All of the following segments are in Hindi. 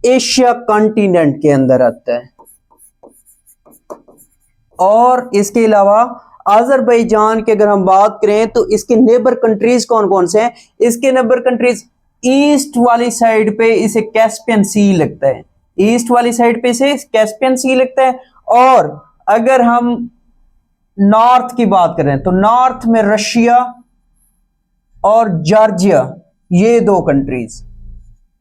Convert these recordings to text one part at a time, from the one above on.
एशिया कॉन्टिनेंट के अंदर आता है। और इसके अलावा अजरबैजान की अगर हम बात करें तो इसके नेबर कंट्रीज कौन कौन से हैं? इसके नेबर कंट्रीज ईस्ट वाली साइड पे इसे कैस्पियन सी लगता है, ईस्ट वाली साइड पे इसे कैस्पियन सी लगता है। और अगर हम नॉर्थ की बात करें तो नॉर्थ में रशिया और जॉर्जिया, ये दो कंट्रीज।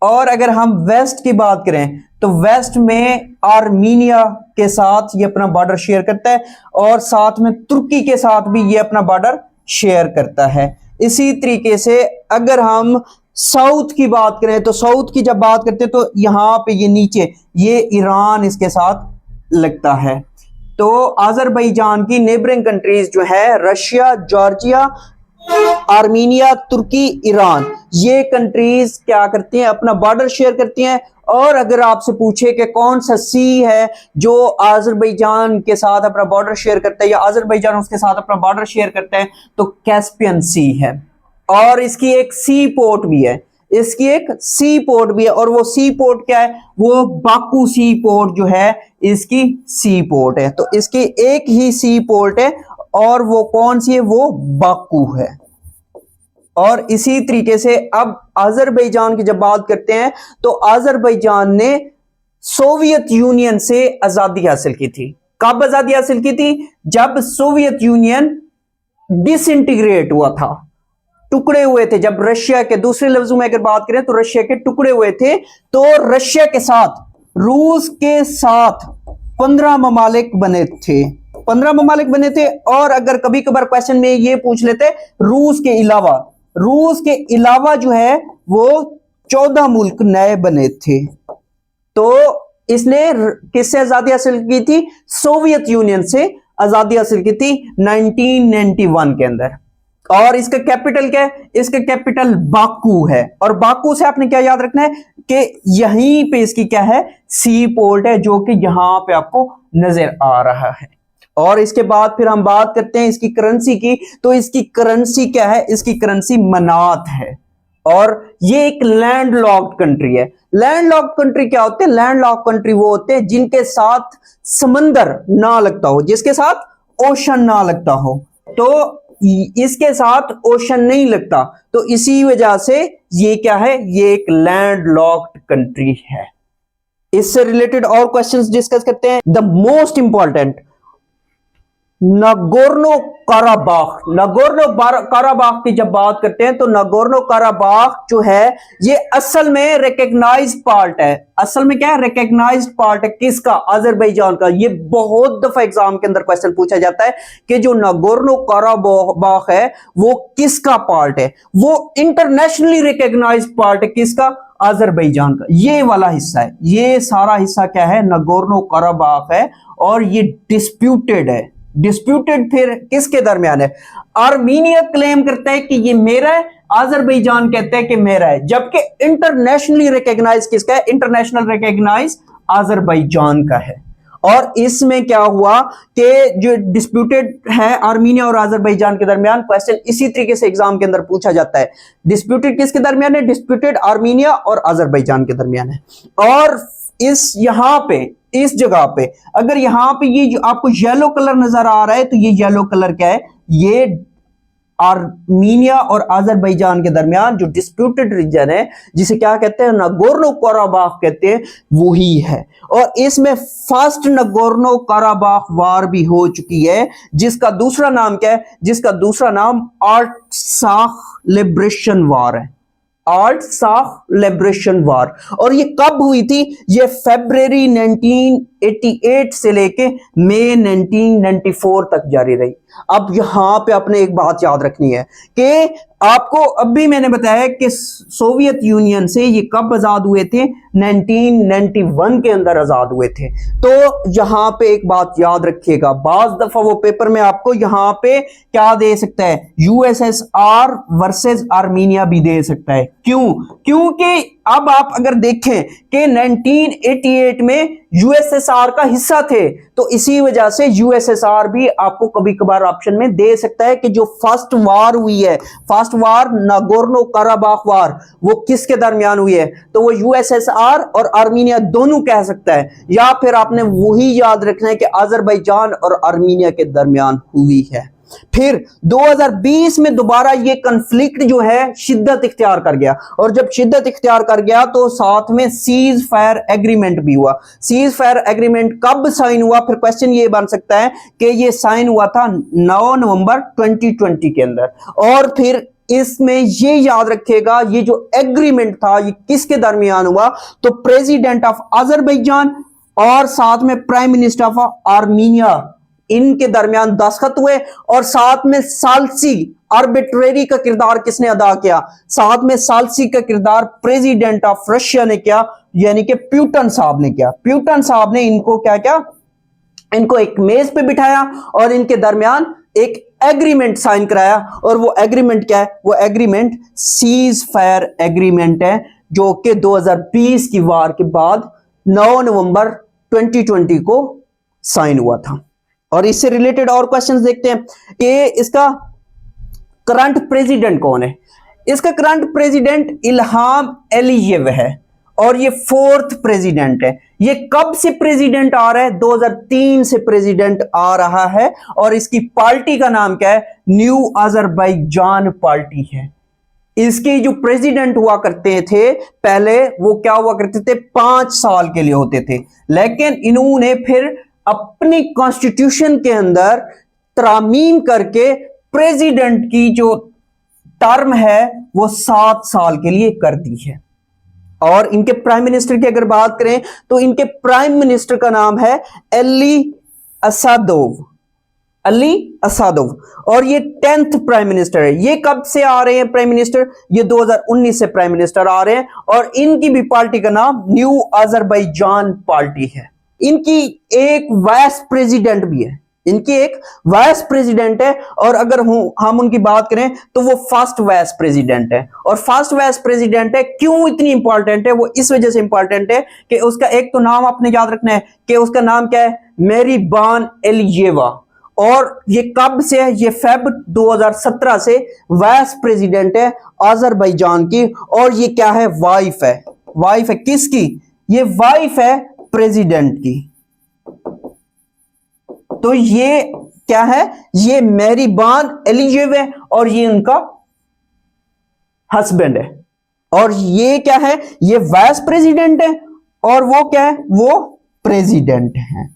और अगर हम वेस्ट की बात करें तो वेस्ट में आर्मीनिया के साथ ये अपना बॉर्डर शेयर करता है और साथ में तुर्की के साथ भी ये अपना बॉर्डर शेयर करता है। इसी तरीके से अगर हम साउथ की बात करें तो साउथ की जब बात करते हैं तो यहां पे ये नीचे ये ईरान इसके साथ लगता है। तो अजरबैजान की नेबरिंग कंट्रीज जो है रशिया, जॉर्जिया, आर्मीनिया, तुर्की, ईरान, ये कंट्रीज क्या करती हैं? अपना बॉर्डर शेयर करती हैं। और अगर आपसे पूछे कि कौन सा सी है जो अजरबैजान के साथ अपना बॉर्डर शेयर करता है या अजरबैजान उसके साथ अपना बॉर्डर शेयर करता है, तो कैस्पियन सी है। और इसकी एक सी पोर्ट भी है, इसकी एक सी पोर्ट भी है। और वो सी पोर्ट क्या है? वो बाकू सी पोर्ट जो है इसकी सी पोर्ट है। तो इसकी एक ही सी पोर्ट है और वो कौन सी है? वो बाकू है। और इसी तरीके से अब अजरबैजान की जब बात करते हैं तो अजरबैजान ने सोवियत यूनियन से आजादी हासिल की थी। कब आजादी हासिल की थी? जब सोवियत यूनियन डिसइंटीग्रेट हुआ था, टुकड़े हुए थे। जब रशिया के, दूसरे लफ्जों में अगर बात करें तो रशिया के टुकड़े हुए थे, तो रशिया के साथ, रूस के साथ 15 ममालिक बने थे, 15 ममालिक बने थे। और अगर कभी कभार क्वेश्चन में ये पूछ लेते रूस के अलावा, रूस के अलावा जो है वो 14 मुल्क नए बने थे। तो इसने किससे आजादी हासिल की थी? सोवियत यूनियन से आजादी हासिल की थी 1991 के अंदर। और इसका कैपिटल क्या है? इसका कैपिटल बाकू है। और बाकू से आपने क्या याद रखना है कि यहीं पे इसकी क्या है? सी पोर्ट है, जो कि यहां पे आपको नजर आ रहा है। और इसके बाद फिर हम बात करते हैं इसकी करेंसी की। तो इसकी करेंसी क्या है? इसकी करेंसी मनात है। और ये एक लैंड लॉक्ड कंट्री है। लैंड लॉक्ड कंट्री क्या होते हैं? लैंड लॉक्ड कंट्री वो होते हैं जिनके साथ समंदर ना लगता हो, जिसके साथ ओशन ना लगता हो। तो इसके साथ ओशन नहीं लगता, तो इसी वजह से ये क्या है? ये एक लैंड लॉक्ड कंट्री है। इससे रिलेटेड और क्वेश्चंस डिस्कस करते हैं। The most important, Nagorno Karabakh. Nagorno Karabakh की जब बात करते हैं तो नागोर्नो काराबाख जो है ये असल में रिकॉग्नाइज्ड पार्ट है। असल में क्या है? रिकॉग्नाइज्ड पार्ट है। किसका? अजरबैजान का। ये बहुत दफा एग्जाम के अंदर क्वेश्चन पूछा जाता है कि जो नागोर्नो काराबाख है वो किसका पार्ट है? वो इंटरनेशनली रिकॉग्नाइज्ड पार्ट है। किसका? अजरबैजान का। ये वाला हिस्सा है, ये सारा हिस्सा क्या है? नागोर्नो काराबाख है। और ये डिस्प्यूटेड है। डिस्प्यूटेड फिर किसके दरमियान है? आर्मीनिया क्लेम करता है कि ये मेरा है, अजरबैजान कहता है कि मेरा है। जबकि इंटरनेशनली रिकॉग्नाइज किसका है? इंटरनेशनल रिकॉग्नाइज अजरबैजान का है। और इसमें क्या हुआ कि जो डिस्प्यूटेड है आर्मीनिया और अजरबैजान के दरमियान, क्वेश्चन इसी तरीके से एग्जाम के अंदर पूछा जाता है। डिस्प्यूटेड किसके दरमियान है? डिस्प्यूटेड आर्मीनिया और अजरबैजान के दरमियान है। और इस यहां पे, इस जगह पे अगर यहां पे ये जो आपको येलो कलर नजर आ रहा है तो ये येलो कलर क्या है? ये आर्मीनिया और अजरबैजान के दरमियान जो डिस्प्यूटेड रीजन है, जिसे क्या कहते हैं? नागोर्नो काराबाख कहते हैं, वही है। और इसमें फर्स्ट नागोर्नो काराबाख वार भी हो चुकी है, जिसका दूसरा नाम क्या है? जिसका दूसरा नाम आर्टसाख लिबरेशन वार है। आर्टसाख लिबरेशन वार। और ये कब हुई थी? ये फरवरी 1988 से लेके मई 1994 तक जारी रही। अब यहां पे आपने एक बात याद रखनी है कि आपको अभी मैंने बताया कि सोवियत यूनियन से ये कब आजाद हुए थे? 1991 के अंदर आजाद हुए थे। तो यहां पे एक बात याद रखिएगा, बाज दफा वो पेपर में आपको यहां पे क्या दे सकता है? यूएसएसआर वर्सेस आर्मीनिया भी दे सकता है। क्यों? क्योंकि अब आप अगर देखें कि 1988 में यूएसएसआर यूएसएसआर का हिस्सा थे, तो इसी वजह से यूएसएसआर भी आपको कभी कभार ऑप्शन में दे सकता है कि जो फर्स्ट वार हुई है, फर्स्ट वार नागोर्नो कराबाख वार, वो किसके दरमियान हुई है, तो वो यूएसएसआर और आर्मीनिया दोनों कह सकता है, या फिर आपने वही याद रखना है कि अजरबैजान और आर्मीनिया के दरमियान हुई है। फिर 2020 में दोबारा ये कन्फ्लिक्ट जो है शिद्दत इख्तियार कर गया, और जब शिद्दत इख्तियार कर गया तो साथ में सीज फायर एग्रीमेंट भी हुआ। सीज फायर एग्रीमेंट कब साइन हुआ, फिर क्वेश्चन ये बन सकता है कि ये साइन हुआ था 9 नवंबर 2020 के अंदर। और फिर इसमें ये याद रखिएगा ये जो एग्रीमेंट था ये किसके दरमियान हुआ, तो प्रेसिडेंट ऑफ अजरबैजान और साथ में प्राइम मिनिस्टर ऑफ आर्मीनिया, इनके दरमियान दस्तखत हुए। और साथ में साल्सी आर्बिट्रेरी का किरदार किसने अदा किया, साथ में साल्सी का किरदार प्रेसिडेंट ऑफ रशिया ने किया, यानी कि प्यूटन साहब ने किया। प्यूटन साहब ने इनको क्या किया, इनको एक मेज पे बिठाया और इनके दरमियान एक एग्रीमेंट साइन कराया। और वो एग्रीमेंट क्या है, वो एग्रीमेंट सीज फायर एग्रीमेंट है, जो कि 2020 की वार के बाद 9 नवंबर 2020 को साइन हुआ था। और इससे रिलेटेड और क्वेश्चंस देखते हैं कि इसका करंट प्रेसिडेंट कौन है। इसका करंट प्रेसिडेंट इल्हाम एलियेव है और ये 4th प्रेसिडेंट है। ये कब से प्रेसिडेंट आ रहा है, 2003 से प्रेसिडेंट आ रहा है। और इसकी पार्टी का नाम क्या है, न्यू अजरबैजान पार्टी है। इसके जो प्रेसिडेंट हुआ करते थे पहले, वो क्या हुआ करते थे, 5 साल के लिए होते थे, लेकिन इन्होंने फिर अपनी कॉन्स्टिट्यूशन के अंदर तरामीम करके प्रेसिडेंट की जो टर्म है वो 7 साल के लिए कर दी है। और इनके प्राइम मिनिस्टर की अगर बात करें तो इनके प्राइम मिनिस्टर का नाम है अली असादोव, अली असादोव। और ये 10th प्राइम मिनिस्टर है। ये कब से आ रहे हैं प्राइम मिनिस्टर, ये 2019 से प्राइम मिनिस्टर आ रहे हैं। और इनकी भी पार्टी का नाम न्यू अजरबैजान पार्टी है। इनकी एक वाइस प्रेसिडेंट भी है, इनकी एक वाइस प्रेसिडेंट है। और अगर हम उनकी बात करें तो वो फर्स्ट वाइस प्रेसिडेंट है। और फर्स्ट वाइस प्रेसिडेंट है, क्यों इतनी इंपॉर्टेंट है, वो इस वजह से इंपॉर्टेंट है कि उसका एक तो नाम आपने याद रखना है कि उसका नाम क्या है, मेरीबान एलियेवा। और ये कब से है, ये फेब 2017 से वाइस प्रेसिडेंट है अजरबैजान की। और ये क्या है, वाइफ है। वाइफ है किसकी, ये वाइफ है प्रेसिडेंट की। तो ये क्या है, ये मेरीबान एलियेव है और ये उनका हस्बैंड है। और ये क्या है, ये वाइस प्रेसिडेंट है और वो क्या है, वो प्रेसिडेंट है।